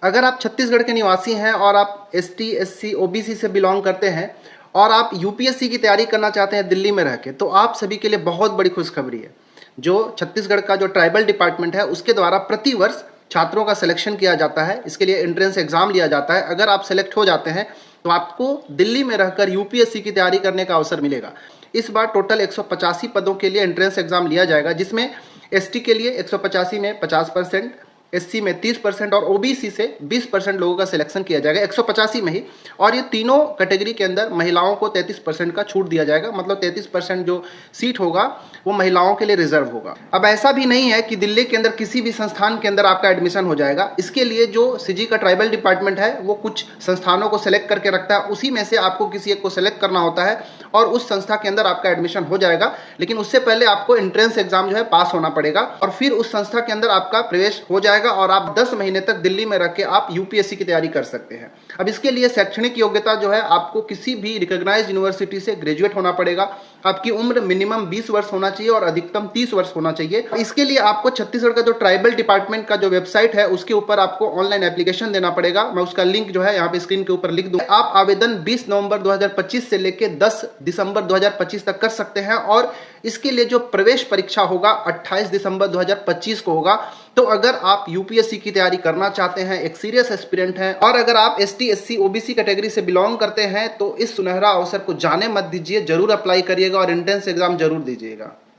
अगर आप छत्तीसगढ़ के निवासी हैं और आप एसटी, एससी, ओबीसी से बिलोंग करते हैं और आप यूपीएससी की तैयारी करना चाहते हैं दिल्ली में रह के, तो आप सभी के लिए बहुत बड़ी खुशखबरी है। जो छत्तीसगढ़ का जो ट्राइबल डिपार्टमेंट है उसके द्वारा प्रति वर्ष छात्रों का सिलेक्शन किया जाता है। इसके लिए एंट्रेंस एग्जाम लिया जाता है। अगर आप सेलेक्ट हो जाते हैं तो आपको दिल्ली में रहकर यूपीएससी की तैयारी करने का अवसर मिलेगा। इस बार टोटल 185 पदों के लिए एंट्रेंस एग्जाम लिया जाएगा, जिसमें एसटी के लिए 185 में 50%, एससी में 30% और ओबीसी से 20% लोगों का सिलेक्शन किया जाएगा 185 में ही। और ये तीनों कैटेगरी के अंदर महिलाओं को 33% का छूट दिया जाएगा, मतलब 33% जो सीट होगा वो महिलाओं के लिए रिजर्व होगा। अब ऐसा भी नहीं है कि दिल्ली के अंदर किसी भी संस्थान के अंदर आपका एडमिशन हो जाएगा। इसके लिए जो सीजी का ट्राइबल डिपार्टमेंट है वो कुछ संस्थानों को सेलेक्ट करके रखता है, उसी में से आपको किसी एक को सेलेक्ट करना होता है और उस संस्था के अंदर आपका एडमिशन हो जाएगा। लेकिन उससे पहले आपको एंट्रेंस एग्जाम जो है पास होना पड़ेगा और फिर उस संस्था के अंदर आपका प्रवेश हो जाएगा और आप 10 महीने तक दिल्ली में रह के आप यूपीएससी की तैयारी कर सकते हैं। अब इसके लिए शैक्षणिक योग्यता जो है आपको किसी भी रिकॉग्नाइज्ड यूनिवर्सिटी से ग्रेजुएट होना पड़ेगा। आपकी उम्र मिनिमम 20 वर्ष होना चाहिए और अधिकतम 30 वर्ष होना चाहिए। इसके लिए आपको छत्तीसगढ़ का जो ट्राइबल डिपार्टमेंट का जो वेबसाइट है उसके ऊपर आपको ऑनलाइन एप्लीकेशन देना पड़ेगा। मैं उसका लिंक जो है यहाँ पे स्क्रीन के ऊपर लिख दूं। आप आवेदन 20 नवंबर 2025 से लेकर 10 दिसंबर 2025 तक कर सकते हैं और इसके लिए जो प्रवेश परीक्षा होगा 28 दिसंबर 2025 को होगा। तो अगर आप यूपीएससी की तैयारी करना चाहते हैं, एक सीरियस एस्पिरेंट हैं और अगर आप एसटी, एससी, ओबीसी कैटेगरी से बिलोंग करते हैं तो इस सुनहरा अवसर को जाने मत दीजिए, जरूर अप्लाई करिएगा और एंट्रेंस एग्जाम जरूर दीजिएगा।